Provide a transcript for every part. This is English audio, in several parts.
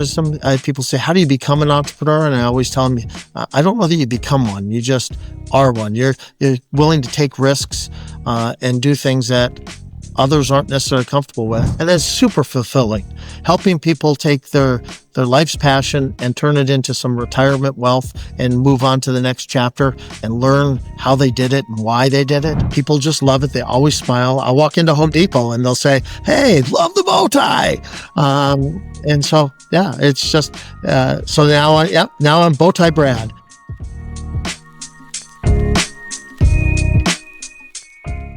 People say, how do you become an entrepreneur? And I always tell them, I don't know that you become one. You just are one. You're willing to take risks and do things that others aren't necessarily comfortable with. And that's super fulfilling. Helping people take their life's passion and turn it into some retirement wealth and move on to the next chapter and learn how they did it and why they did it. People just love it. They always smile. I walk into Home Depot and they'll say, hey, love the bow tie. And so, yeah, it's just, so now I'm Bowtie Brad.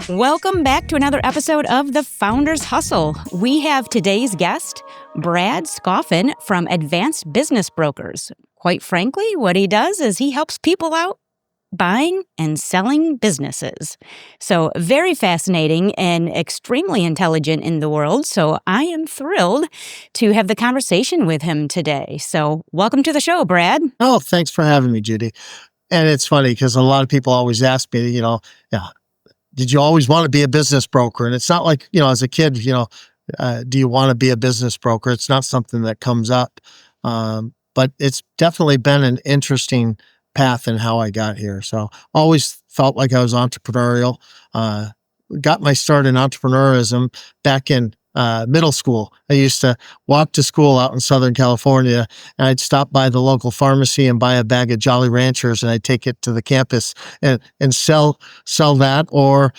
Welcome back to another episode of The Founder's Hustle. We have today's guest, Brad Scoffin from Advanced Business Brokers. Quite frankly, what he does is he helps people out buying and selling businesses. So very fascinating and extremely intelligent in the world. So I am thrilled to have the conversation with him today. So welcome to the show, Brad. Oh, thanks for having me, Judy. And it's funny because a lot of people always ask me, did you always want to be a business broker? And it's not like, as a kid, do you want to be a business broker? It's not something that comes up. But it's definitely been an interesting path in how I got here. So always felt like I was entrepreneurial. Got my start in entrepreneurism back in middle school. I used to walk to school out in Southern California, and I'd stop by the local pharmacy and buy a bag of Jolly Ranchers, and I'd take it to the campus and sell that, or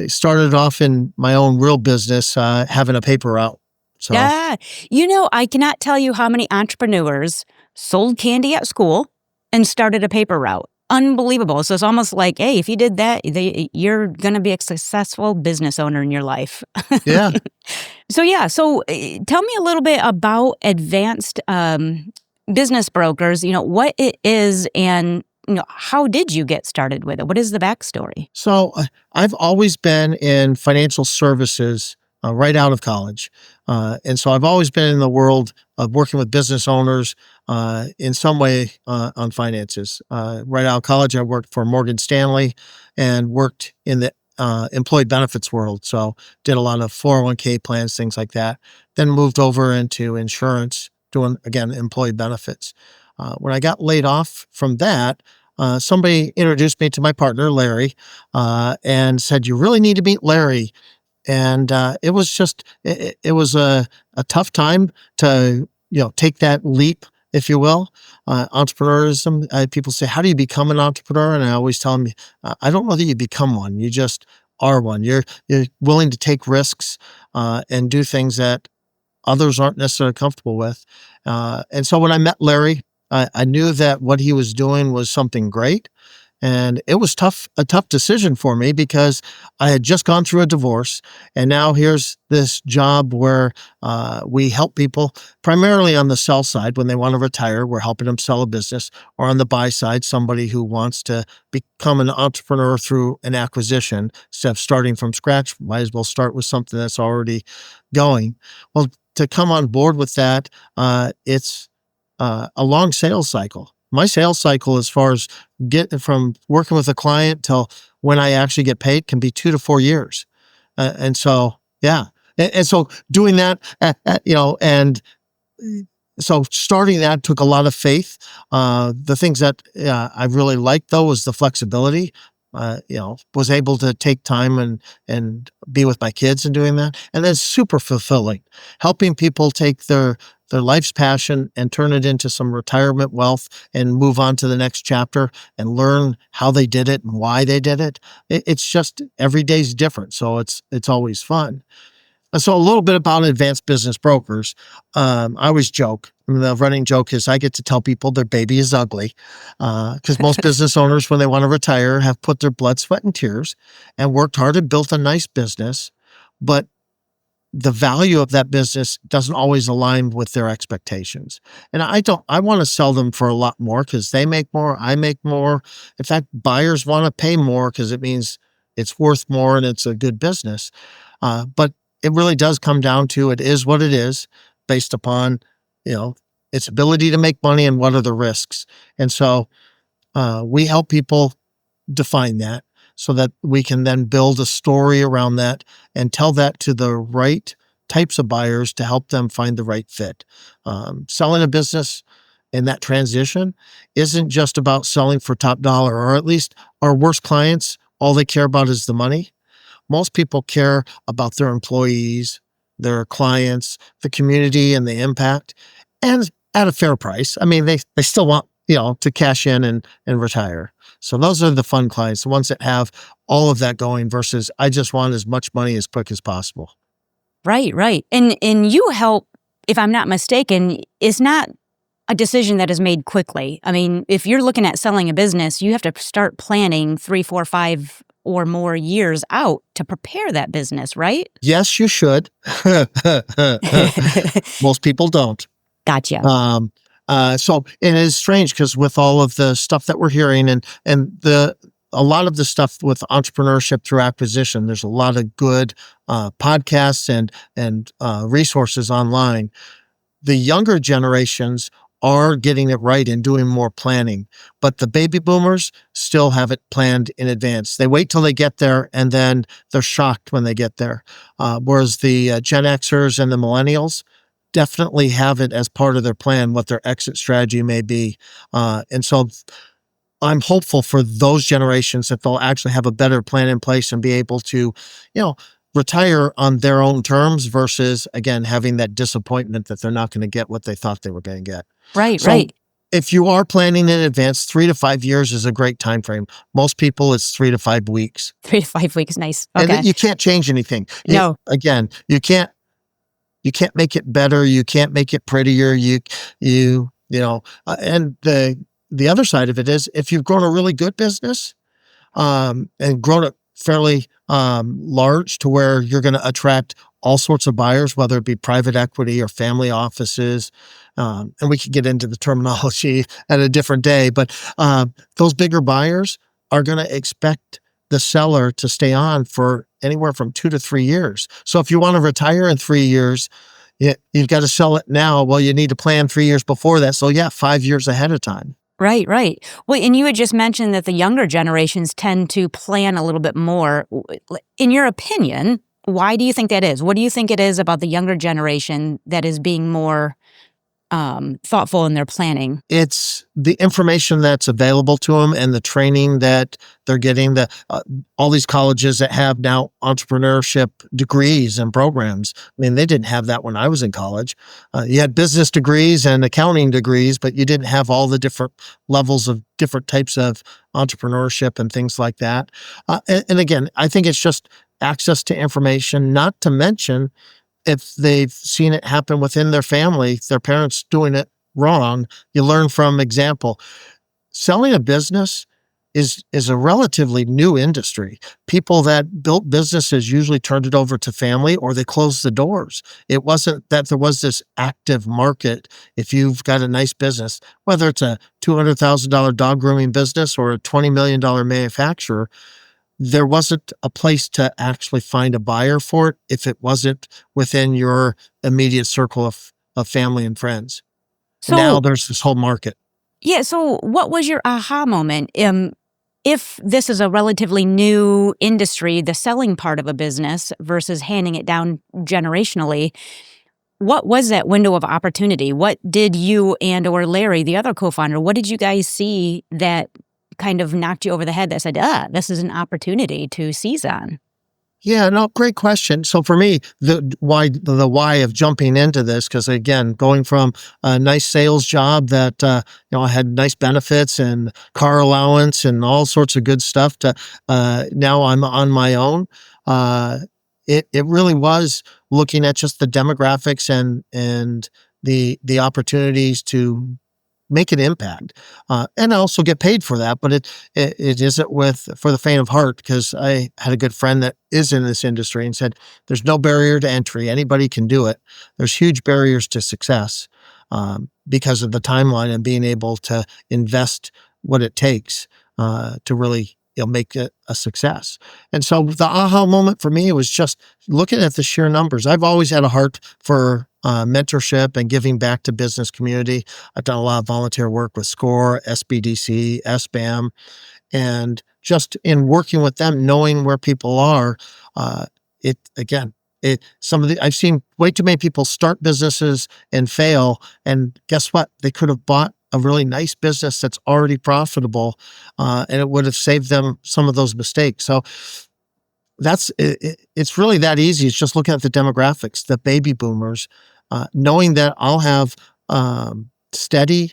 started off in my own real business, having a paper route. So, Yeah. I cannot tell you how many entrepreneurs sold candy at school and started a paper route. Unbelievable. So it's almost like, hey, if you did that, you're going to be a successful business owner in your life. Yeah. So tell me a little bit about Advanced Business Brokers, what it is and how did you get started with it? What is the backstory? So I've always been in financial services right out of college. And so I've always been in the world of working with business owners in some way on finances. Right out of college, I worked for Morgan Stanley and worked in the employee benefits world. So did a lot of 401k plans, things like that. Then moved over into insurance, doing, again, employee benefits. When I got laid off from that, somebody introduced me to my partner, Larry, and said, you really need to meet Larry. And it was just, it was a tough time to, take that leap, if you will. Entrepreneurism, people say, how do you become an entrepreneur? And I always tell them, I don't know that you become one. You just are one. You're willing to take risks and do things that others aren't necessarily comfortable with. And so when I met Larry, I knew that what he was doing was something great. And it was a tough decision for me because I had just gone through a divorce, and now here's this job where we help people primarily on the sell side when they want to retire. We're helping them sell a business, or on the buy side, somebody who wants to become an entrepreneur through an acquisition. Instead of starting from scratch, might as well start with something that's already going. Well, to come on board with that, it's a long sales cycle. My sales cycle, as far as getting from working with a client till when I actually get paid, can be 2 to 4 years. And so, yeah. And so doing that, and so starting that took a lot of faith. The things that I really liked, though, was the flexibility. Was able to take time and be with my kids and doing that. And then super fulfilling, helping people take their life's passion and turn it into some retirement wealth and move on to the next chapter and learn how they did it and why they did it. It's just every day's different. So it's always fun. So a little bit about Advanced Business Brokers. I always joke. The running joke is I get to tell people their baby is ugly because most business owners, when they want to retire, have put their blood, sweat, and tears and worked hard and built a nice business. But the value of that business doesn't always align with their expectations. And I want to sell them for a lot more because they make more, I make more. In fact, buyers want to pay more because it means it's worth more and it's a good business. But it really does come down to, it is what it is based upon, its ability to make money and what are the risks. And so we help people define that, so that we can then build a story around that and tell that to the right types of buyers to help them find the right fit. Selling a business in that transition isn't just about selling for top dollar, or at least our worst clients, all they care about is the money. Most people care about their employees, their clients, the community, and the impact, and at a fair price. I mean, they still want, to cash in and retire. So those are the fun clients, the ones that have all of that going versus I just want as much money as quick as possible. Right, right. And you help, if I'm not mistaken, is not a decision that is made quickly. I mean, if you're looking at selling a business, you have to start planning 3, 4, 5 or more years out to prepare that business, right? Yes, you should. Most people don't. Gotcha. So it is strange because with all of the stuff that we're hearing and a lot of the stuff with entrepreneurship through acquisition, there's a lot of good podcasts and resources online. The younger generations are getting it right and doing more planning, but the baby boomers still have it planned in advance. They wait till they get there and then they're shocked when they get there. Whereas the Gen Xers and the millennials definitely have it as part of their plan, what their exit strategy may be. And so I'm hopeful for those generations that they'll actually have a better plan in place and be able to, retire on their own terms versus, again, having that disappointment that they're not going to get what they thought they were going to get. Right, So right. if you are planning in advance, 3 to 5 years is a great time frame. Most people, it's 3 to 5 weeks. 3 to 5 weeks, nice. And Okay. you can't change anything. No. Again, you can't make it better. You can't make it prettier. And the other side of it is if you've grown a really good business, and grown it fairly large to where you're going to attract all sorts of buyers, whether it be private equity or family offices. And we could get into the terminology at a different day, but those bigger buyers are going to expect the seller to stay on for anywhere from 2 to 3 years. So if you want to retire in 3 years, you've got to sell it now. Well, you need to plan 3 years before that. So 5 years ahead of time. Right, right. Well, and you had just mentioned that the younger generations tend to plan a little bit more. In your opinion, why do you think that is? What do you think it is about the younger generation that is being more thoughtful in their planning? It's the information that's available to them and the training that they're getting. All these colleges that have now entrepreneurship degrees and programs. I mean, they didn't have that when I was in college. You had business degrees and accounting degrees, but you didn't have all the different levels of different types of entrepreneurship and things like that. And again, I think it's just access to information, not to mention if they've seen it happen within their family, their parents doing it wrong, you learn from example. Selling a business is a relatively new industry. People that built businesses usually turned it over to family or they closed the doors. It wasn't that there was this active market. If you've got a nice business, whether it's a $200,000 dog grooming business or a $20 million manufacturer, there wasn't a place to actually find a buyer for it if it wasn't within your immediate circle of family and friends. Now So, there's this whole market. yeah, so what was your aha moment? If this is a relatively new industry, the selling part of a business versus handing it down generationally, what was that window of opportunity? What did you and or Larry, the other co-founder, what did you guys see that kind of knocked you over the head that said, this is an opportunity to seize on? Yeah, no, great question. So for me, the why of jumping into this, because again, going from a nice sales job that I had nice benefits and car allowance and all sorts of good stuff to now I'm on my own. It really was looking at just the demographics and the opportunities to make an impact, and also get paid for that. But it isn't for the faint of heart, because I had a good friend that is in this industry and said, "There's no barrier to entry. Anybody can do it. There's huge barriers to success because of the timeline and being able to invest what it takes to really." Make it a success. And so the aha moment for me was just looking at the sheer numbers. I've always had a heart for mentorship and giving back to business community. I've done a lot of volunteer work with SCORE, SBDC, SBAM, and just in working with them, knowing where people are, I've seen way too many people start businesses and fail. And guess what? They could have bought a really nice business that's already profitable, and it would have saved them some of those mistakes. So it's really that easy. It's just looking at the demographics, the baby boomers, knowing that I'll have steady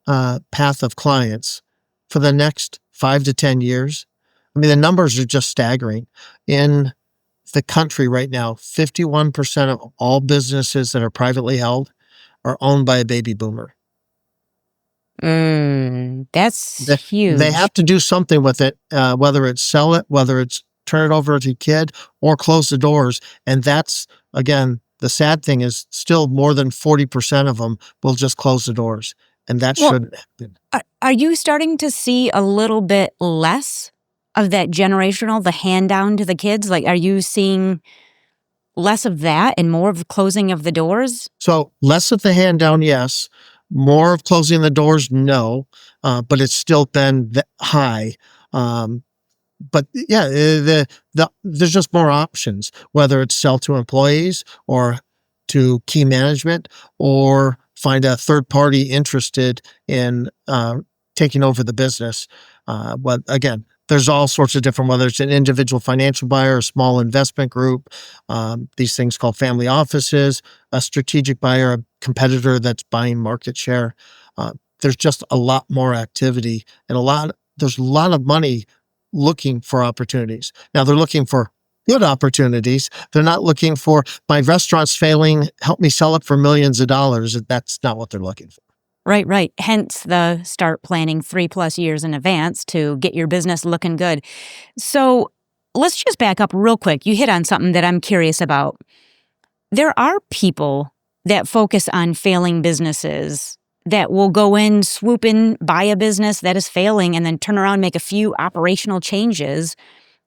path of clients for the next 5 to 10 years. I mean, the numbers are just staggering. In the country right now, 51% of all businesses that are privately held are owned by a baby boomer. That's They huge. have to do something with it, whether it's sell it, whether it's turn it over to a kid, or close the doors. And that's, again, the sad thing is still more than 40% of them will just close the doors. And that Well, shouldn't happen. Are you starting to see a little bit less of that generational, the hand down to the kids? Like, are you seeing less of that and more of the closing of the doors? So less of the hand down, yes. More of closing the doors, no. But it's still been high. But yeah, there's just more options, whether it's sell to employees or to key management, or find a third party interested in taking over the business. But again, there's all sorts of different, whether it's an individual financial buyer, a small investment group, these things called family offices, a strategic buyer, a competitor that's buying market share. There's just a lot more activity, and there's a lot of money looking for opportunities. Now they're looking for good opportunities. They're not looking for, my restaurant's failing, help me sell it for millions of dollars. That's not what they're looking for. Right. Hence the start planning 3+ years in advance to get your business looking good. So let's just back up real quick. You hit on something that I'm curious about. There are people that focus on failing businesses that will go in, swoop in, buy a business that is failing, and then turn around, make a few operational changes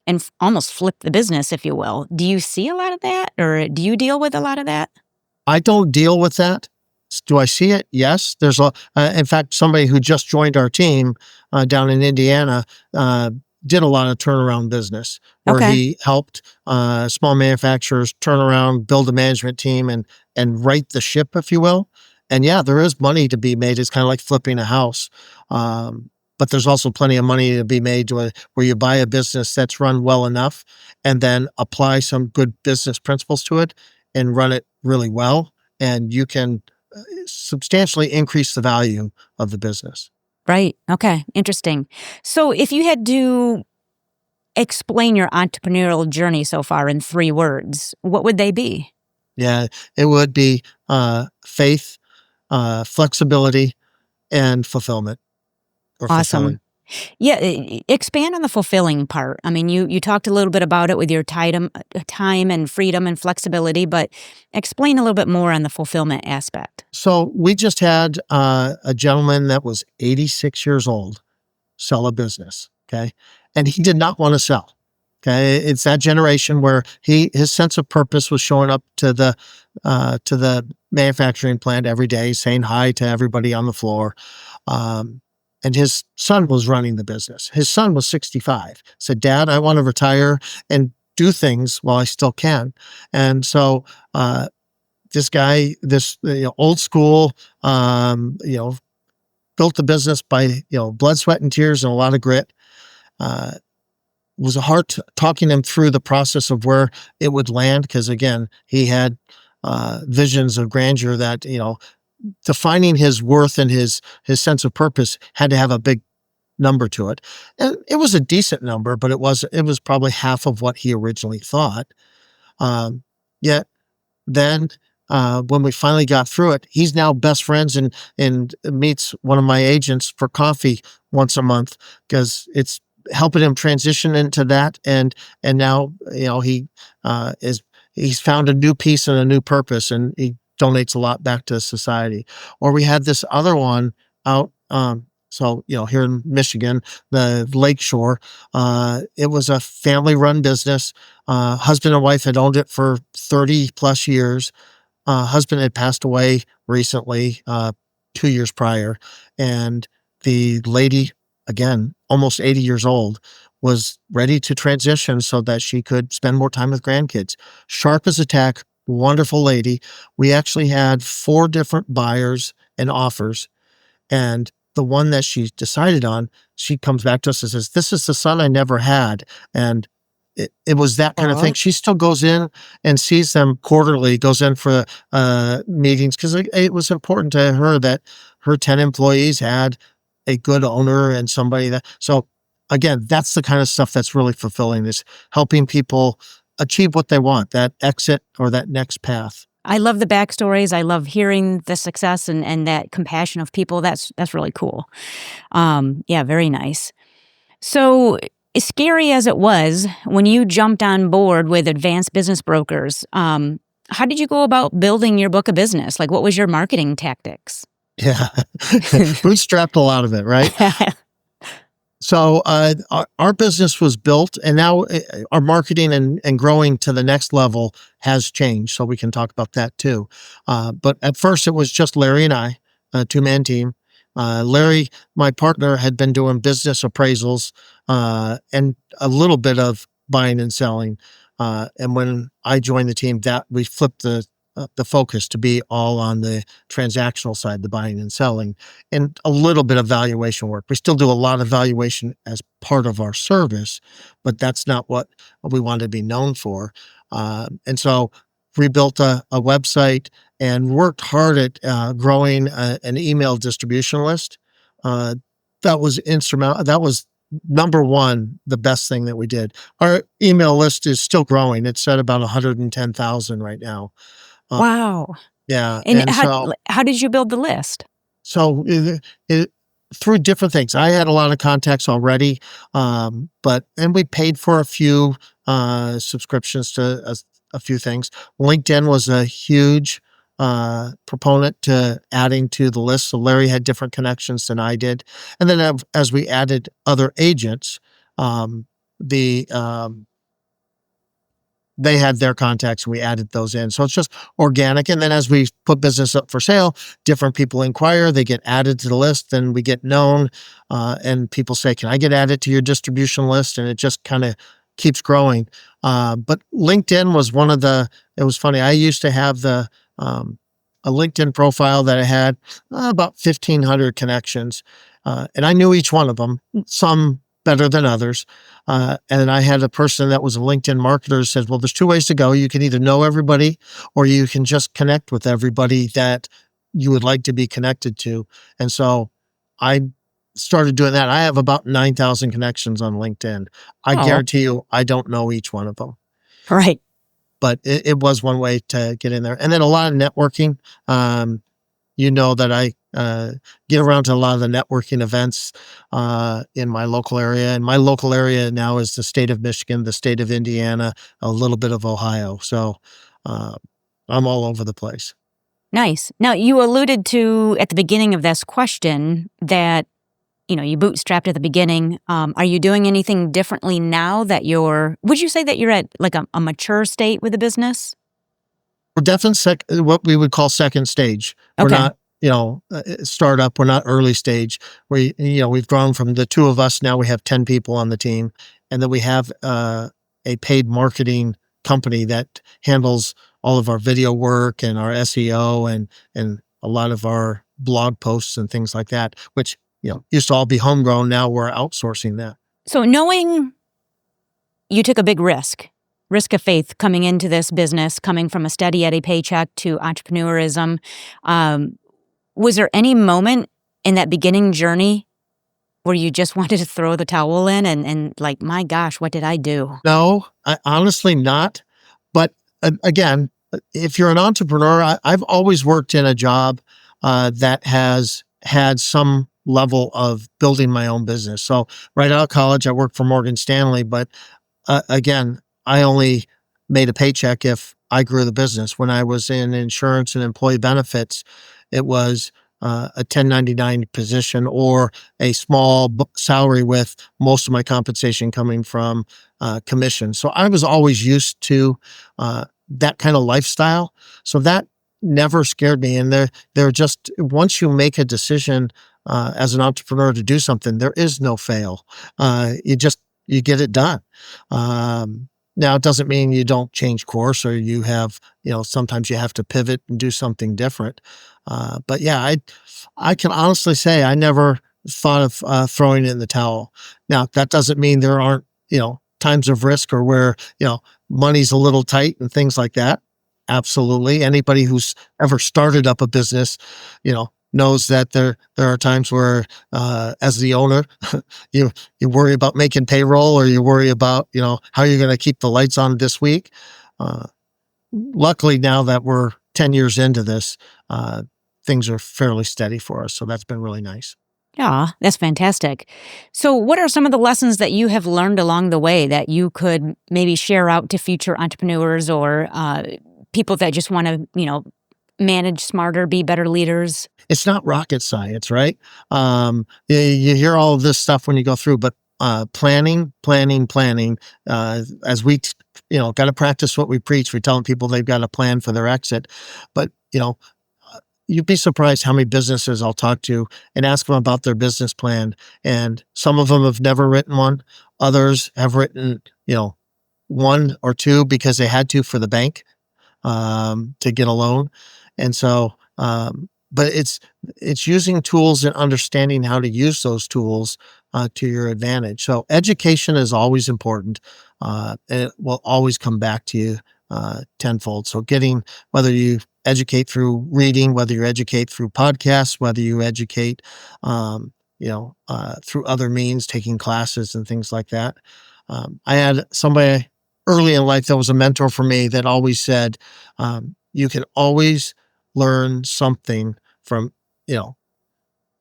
and almost flip the business, if you will. Do you see a lot of that, or do you deal with a lot of that? I don't deal with that. Do I see it? Yes. In fact, somebody who just joined our team down in Indiana did a lot of turnaround business, where Okay. he helped small manufacturers turn around, build a management team, and right the ship, if you will. And yeah, there is money to be made. It's kind of like flipping a house. But there's also plenty of money to be made where you buy a business that's run well enough and then apply some good business principles to it and run it really well. And you can substantially increase the value of the business. Right. Okay. Interesting. So if you had to explain your entrepreneurial journey so far in 3 words, what would they be? Yeah, it would be faith, flexibility, and fulfillment, or fulfilling. Awesome. Yeah, expand on the fulfilling part. I mean, you talked a little bit about it with your time and freedom and flexibility, but explain a little bit more on the fulfillment aspect. So we just had a gentleman that was 86 years old sell a business. Okay. And he did not want to sell. Okay. It's that generation where his sense of purpose was showing up to the manufacturing plant every day, saying hi to everybody on the floor. And his son was running the business. His son was 65. Said, "Dad, I want to retire and do things while I still can." And so, this guy, old school, built the business by, blood, sweat, and tears and a lot of grit. Was hard talking him through the process of where it would land. Because again, he had visions of grandeur that, defining his worth and his sense of purpose had to have a big number to it. And it was a decent number, but it was probably half of what he originally thought. Yet then, when we finally got through it, he's now best friends and meets one of my agents for coffee once a month, because it's helping him transition into that. And now, he's found a new piece and a new purpose, and he donates a lot back to society. Or we had this other one out, here in Michigan, the Lakeshore, it was a family run business. Husband and wife had owned it for 30+ years. Husband had passed away recently, 2 years prior. And the lady, again, almost 80 years old, was ready to transition so that she could spend more time with grandkids. Sharp as a tack, wonderful lady. We actually had 4 different buyers and offers, and the one that she decided on, she comes back to us and says, "This is the son I never had." And it was that kind of thing. She still goes in and sees them quarterly, goes in for meetings, because it was important to her that her 10 employees had a good owner and somebody that. So again, that's the kind of stuff that's really fulfilling, is helping people achieve what they want, that exit or that next path. I love the backstories. I love hearing the success and that compassion of people. That's really cool. Yeah, very nice. So, as scary as it was when you jumped on board with Advanced Business Brokers, how did you go about building your book of business? Like, what was your marketing tactics? Yeah. Bootstrapped a lot of it, right? So our business was built, and now our marketing and growing to the next level has changed. So we can talk about that too. But at first, it was just Larry and I, a 2-man team. Larry, my partner, had been doing business appraisals and a little bit of buying and selling. And when I joined the team, that we flipped the focus to be all on the transactional side, the buying and selling, and a little bit of valuation work. We still do a lot of valuation as part of our service, but that's not what we wanted to be known for. And so we built a website and worked hard at growing an email distribution list. That was instrumental. That was number one, the best thing that we did. Our email list is still growing. It's at about 110,000 right now. Wow. Yeah, And and so how did you build the list? so it through different things. I had a lot of contacts already, but and we paid for a few subscriptions to a few things. LinkedIn was a huge proponent to adding to the list. So Larry had different connections than I did, and then as we added other agents, the they had their contacts and we added those in. So it's just organic. And then as we put business up for sale, different people inquire, they get added to the list, and we get known. And people say, "Can I get added to your distribution list?" And it just kind of keeps growing. But LinkedIn was it was funny. I used to have a LinkedIn profile that I had about 1,500 connections. And I knew each one of them, some better than others. And I had a person that was a LinkedIn marketer who said, "Well, there's 2 ways to go. You can either know everybody or you can just connect with everybody that you would like to be connected to." And so I started doing that. I have about 9,000 connections on LinkedIn. I Oh, guarantee you, I don't know each one of them, right. but it was one way to get in there. And then a lot of networking. You know that I get around to a lot of the networking events in my local area. And my local area now is the state of Michigan, the state of Indiana, a little bit of Ohio. So uh, I'm all over the place. Nice. Now, you alluded to at the beginning of this question that, you bootstrapped at the beginning. Are you doing anything differently now that would you say that you're at like a mature state with the business? We're definitely what we would call second stage. We're Okay. not, startup. We're not early stage. We've grown from the 2 of us. Now we have 10 people on the team, and then we have a paid marketing company that handles all of our video work and our SEO and a lot of our blog posts and things like that, which, used to all be homegrown. Now we're outsourcing that. So, knowing you took a big risk of faith coming into this business, coming from a steady Eddie paycheck to entrepreneurism, was there any moment in that beginning journey where you just wanted to throw the towel in and like, my gosh, what did I do? No, honestly not. But again, if you're an entrepreneur, I've always worked in a job that has had some level of building my own business. So right out of college, I worked for Morgan Stanley, but again, I only made a paycheck if I grew the business. When I was in insurance and employee benefits, it was a 1099 position or a small salary with most of my compensation coming from commission. So I was always used to that kind of lifestyle. So that never scared me. And they're just, once you make a decision as an entrepreneur to do something, there is no fail. You just you get it done. Now it doesn't mean you don't change course or you have, sometimes you have to pivot and do something different. But yeah, I can honestly say I never thought of throwing in the towel. Now that doesn't mean there aren't, times of risk or where, money's a little tight and things like that. Absolutely. Anybody who's ever started up a business, knows that there are times where, as the owner, you you worry about making payroll or you worry about, how you're going to keep the lights on this week. Uh, Luckily, now that we're 10 years into this, things are fairly steady for us. So that's been really nice. Yeah, that's fantastic. So, what are some of the lessons that you have learned along the way that you could maybe share out to future entrepreneurs or people that just want to, manage smarter, be better leaders? It's not rocket science, right? You hear all of this stuff when you go through, but planning. As we, got to practice what we preach. We're telling people they've got a plan for their exit, but you'd be surprised how many businesses I'll talk to and ask them about their business plan. And some of them have never written one. Others have written, one or two because they had to for the bank, to get a loan. And so, but it's using tools and understanding how to use those tools to your advantage. So education is always important, and it will always come back to you tenfold. So whether you educate through reading, whether you educate through podcasts, whether you educate, through other means, taking classes and things like that. I had somebody early in life that was a mentor for me that always said, you can always learn something from,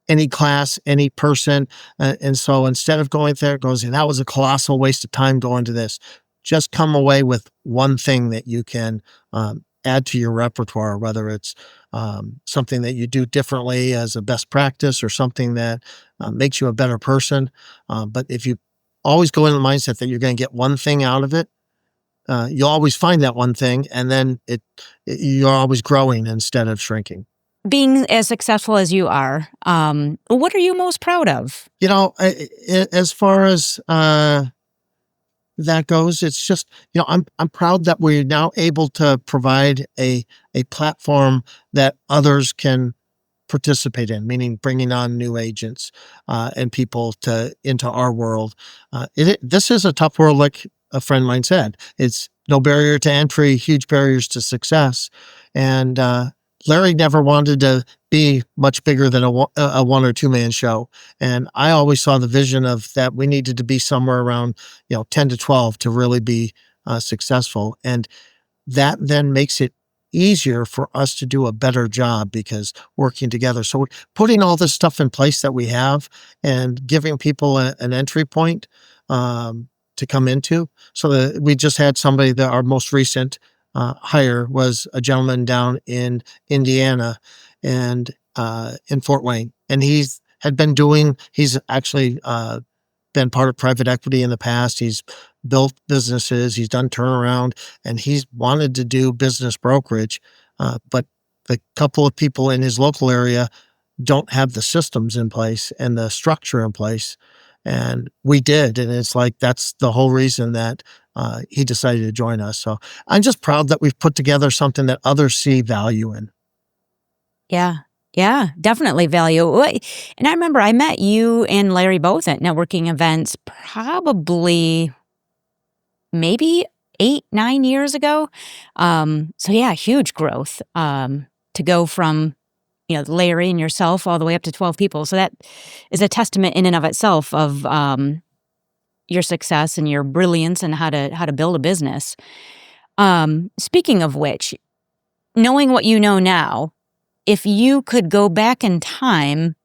any class, any person. And so instead of going there, that was a colossal waste of time going to this. Just come away with one thing that you can add to your repertoire, whether it's something that you do differently as a best practice or something that makes you a better person. But if you always go in the mindset that you're going to get one thing out of it, you'll always find that one thing, and then you're always growing instead of shrinking. Being as successful as you are, what are you most proud of? As far as that goes, it's just, I'm proud that we're now able to provide a platform that others can participate in, meaning bringing on new agents and people into our world. This is a tough world, like a friend of mine said. It's no barrier to entry, huge barriers to success. And Larry never wanted to be much bigger than a 1 or 2 man show. And I always saw the vision of that we needed to be somewhere around, 10 to 12 to really be successful. And that then makes it easier for us to do a better job because working together. So putting all this stuff in place that we have and giving people an entry point to come into. So that we just had somebody that our most recent hire was a gentleman down in Indiana and in Fort Wayne. And he's actually been part of private equity in the past. He's built businesses, he's done turnaround, and he's wanted to do business brokerage. But the couple of people in his local area don't have the systems in place and the structure in place. And we did. And it's like, that's the whole reason that he decided to join us. So I'm just proud that we've put together something that others see value in. Yeah. Yeah, definitely value. And I remember I met you and Larry both at networking events probably maybe 8, 9 years ago. So yeah, huge growth to go from, Larry and yourself all the way up to 12 people. So that is a testament in and of itself of your success and your brilliance and how to build a business. Speaking of which, knowing what you know now, if you could go back in time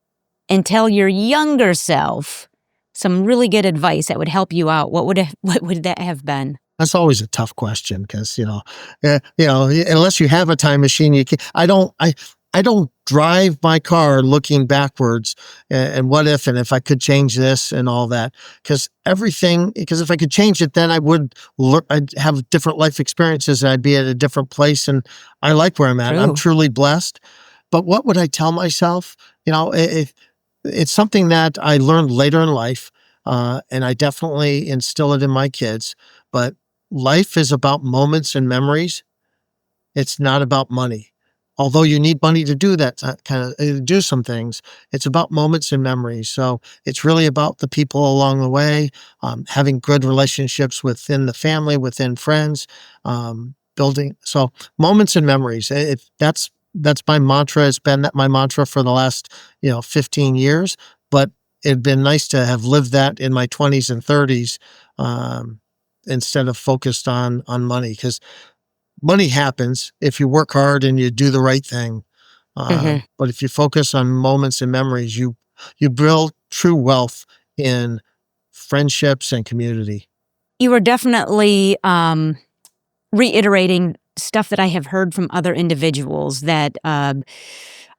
and tell your younger self some really good advice that would help you out, what would that have been? That's always a tough question because, unless you have a time machine, you can I don't drive my car looking backwards and what if, and if I could change this and all that, because if I could change it, then I'd have different life experiences and I'd be at a different place. And I like where I'm at. True. I'm truly blessed. But what would I tell myself? It's something that I learned later in life. and I definitely instill it in my kids. But life is about moments and memories. It's not about money. Although you need money to do that kind of do some things, it's about moments and memories. So it's really about the people along the way, having good relationships within the family, within friends, building. So moments and memories. That's my mantra. It's been my mantra for the last 15 years. But it'd been nice to have lived that in my 20s and 30s, instead of focused on money, because money happens if you work hard and you do the right thing. Mhm. But if you focus on moments and memories, you build true wealth in friendships and community. You were definitely reiterating stuff that I have heard from other individuals that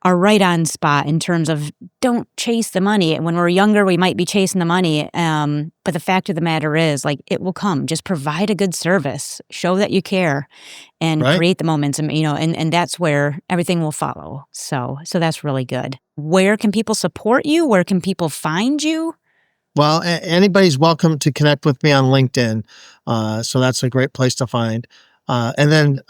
are right on spot in terms of don't chase the money. When we're younger, we might be chasing the money, but the fact of the matter is, like, it will come. Just provide a good service, show that you care, and Right? create the moments. And that's where everything will follow. So that's really good. Where can people support you? Where can people find you? Well, anybody's welcome to connect with me on LinkedIn. So that's a great place to find. And then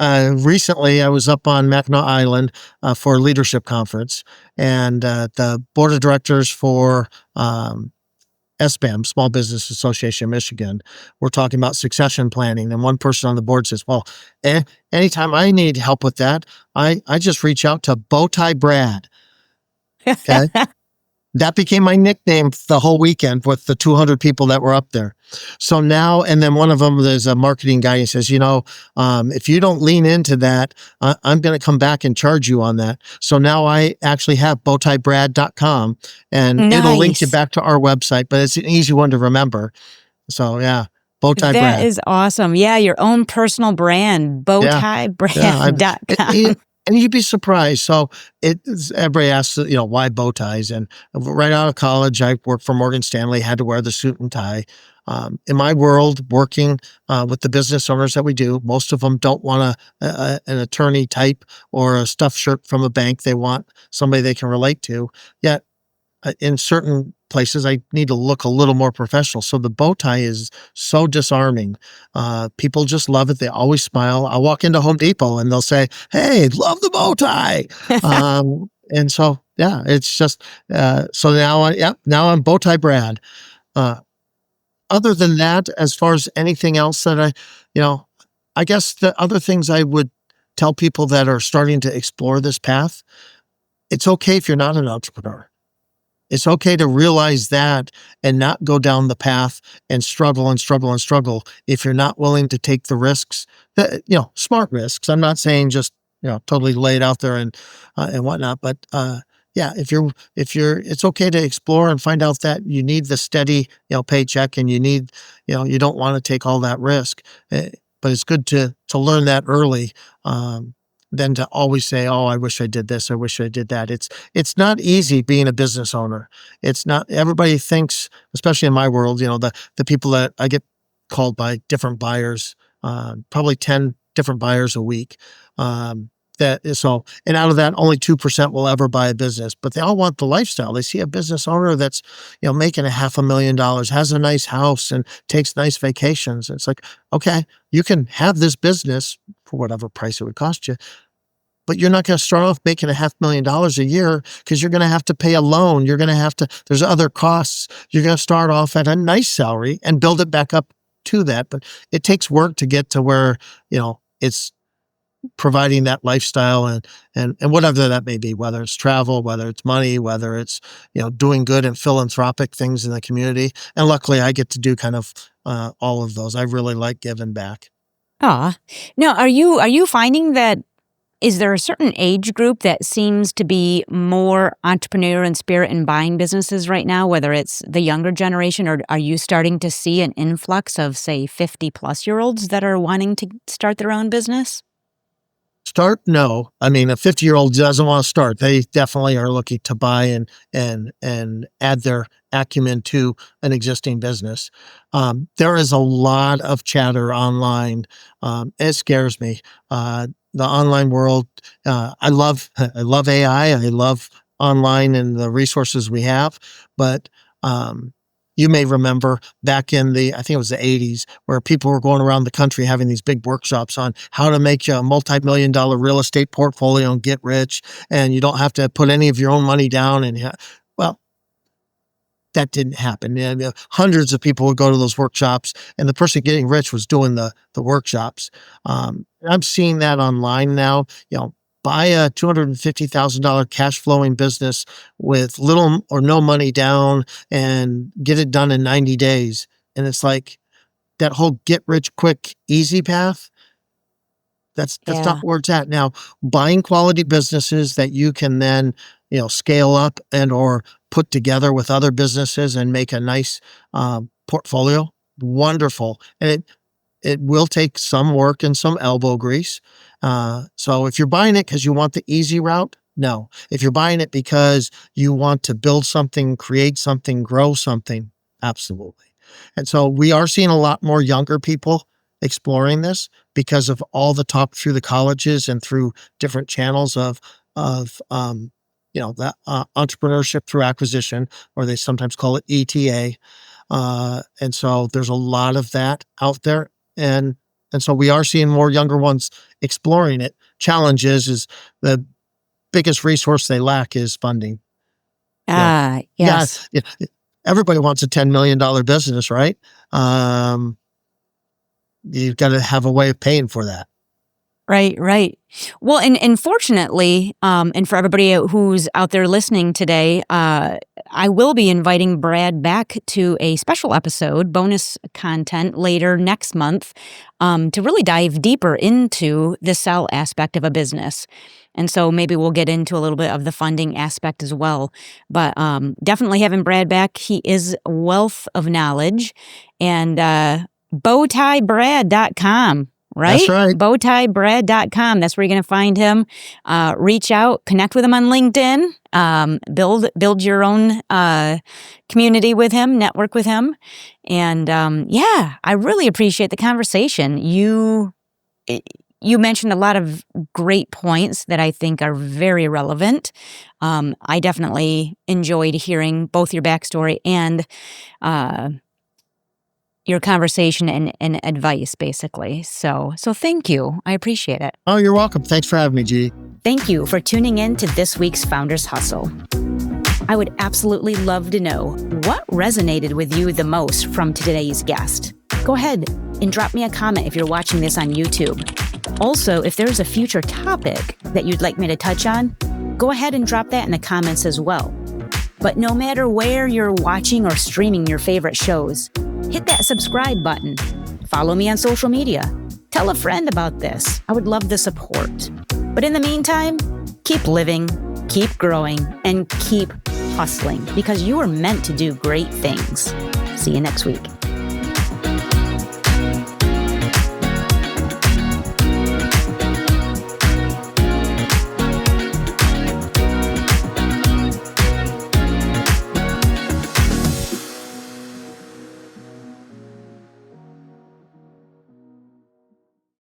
recently, I was up on Mackinac Island for a leadership conference, and the board of directors for SBAM, Small Business Association of Michigan, we're talking about succession planning. And one person on the board says, "Well, anytime I need help with that, I just reach out to Bowtie Brad." Okay. That became my nickname the whole weekend with the 200 people that were up there. So now, and then one of them, there's a marketing guy. He says, if you don't lean into that, I'm going to come back and charge you on that. So now I actually have bowtiebrad.com, and it'll link you Nice. back to our website, but it's an easy one to remember. So yeah, Bowtie That Brad. is awesome. Yeah, your own personal brand, Yeah. Yeah. bowtiebrad.com. And you'd be surprised. So everybody asks, why bow ties? And right out of college, I worked for Morgan Stanley, had to wear the suit and tie. In my world, working with the business owners that we do, most of them don't want an attorney type or a stuffed shirt from a bank. They want somebody they can relate to. Yet in certain places, I need to look a little more professional. So the bow tie is so disarming. People just love it. They always smile. I'll walk into Home Depot and they'll say, "Hey, love the bow tie." And so, yeah, it's just, so now I'm bow tie Brad. Uh, Other than that, as far as anything else that I guess the other things I would tell people that are starting to explore this path, it's okay if you're not an entrepreneur. It's okay to realize that and not go down the path and struggle and struggle and struggle if you're not willing to take the risks, smart risks. I'm not saying just, totally lay it out there and whatnot, but yeah, it's okay to explore and find out that you need the steady, paycheck, and you don't want to take all that risk. But it's good to learn that early. Than to always say, "Oh, I wish I did this. I wish I did that." It's not easy being a business owner. It's not. Everybody thinks, especially in my world, the people that I get called by different buyers, probably 10 different buyers a week. That is so, and out of that, only 2% will ever buy a business, but they all want the lifestyle. They see a business owner that's, making $500,000, has a nice house, and takes nice vacations. It's like, okay, you can have this business for whatever price it would cost you, but you're not going to start off making $500,000 a year, because you're going to have to pay a loan. You're going to have to, there's other costs. You're going to start off at a nice salary and build it back up to that. But it takes work to get to where, it's providing that lifestyle and whatever that may be, whether it's travel, whether it's money, whether it's, doing good and philanthropic things in the community. And luckily I get to do kind of all of those. I really like giving back. Aw. Now, are you finding that is there a certain age group that seems to be more entrepreneur in spirit in buying businesses right now, whether it's the younger generation, or are you starting to see an influx of, say, 50-plus-year-olds that are wanting to start their own business? Start? No. I mean, a 50-year-old doesn't want to start. They definitely are looking to buy and add their acumen to an existing business. There is a lot of chatter online. It scares me. The online world. I love I love AI. I love online and the resources we have, but You may remember back in I think it was the 80s, where people were going around the country having these big workshops on how to make a multi-million-dollar real estate portfolio and get rich, and you don't have to put any of your own money down. Well, that didn't happen. And hundreds of people would go to those workshops, and the person getting rich was doing the workshops. I'm seeing that online now. Buy a $250,000 cash flowing business with little or no money down and get it done in 90 days. And it's like that whole get rich quick, easy path. That's Yeah. not where it's at now. Buying quality businesses that you can then, scale up and or put together with other businesses and make a nice portfolio. Wonderful. And it will take some work and some elbow grease. So if you're buying it because you want the easy route, no. If you're buying it because you want to build something, create something, grow something, absolutely. And so we are seeing a lot more younger people exploring this because of all the talk through the colleges and through different channels of that entrepreneurship through acquisition, or they sometimes call it ETA. And so there's a lot of that out there. And so we are seeing more younger ones exploring it. Challenge is the biggest resource they lack is funding. Yes. Yeah, everybody wants a $10 million business, right? You've got to have a way of paying for that. Right. Well, and fortunately, and for everybody who's out there listening today, I will be inviting Brad back to a special episode, bonus content later next month, to really dive deeper into the sell aspect of a business. And so maybe we'll get into a little bit of the funding aspect as well. But definitely having Brad back, he is a wealth of knowledge. And bowtiebrad.com. Right? That's right. Bowtiebrad.com. That's where you're going to find him. Reach out, connect with him on LinkedIn, build your own community with him, network with him. And I really appreciate the conversation. You mentioned a lot of great points that I think are very relevant. I definitely enjoyed hearing both your backstory and your conversation and advice, basically. So thank you. I appreciate it. Oh, you're welcome. Thanks for having me, Judy. Thank you for tuning in to this week's Founders Hustle. I would absolutely love to know what resonated with you the most from today's guest. Go ahead and drop me a comment if you're watching this on YouTube. Also, if there's a future topic that you'd like me to touch on, go ahead and drop that in the comments as well. But no matter where you're watching or streaming your favorite shows, hit that subscribe button. Follow me on social media. Tell a friend about this. I would love the support. But in the meantime, keep living, keep growing, and keep hustling because you are meant to do great things. See you next week.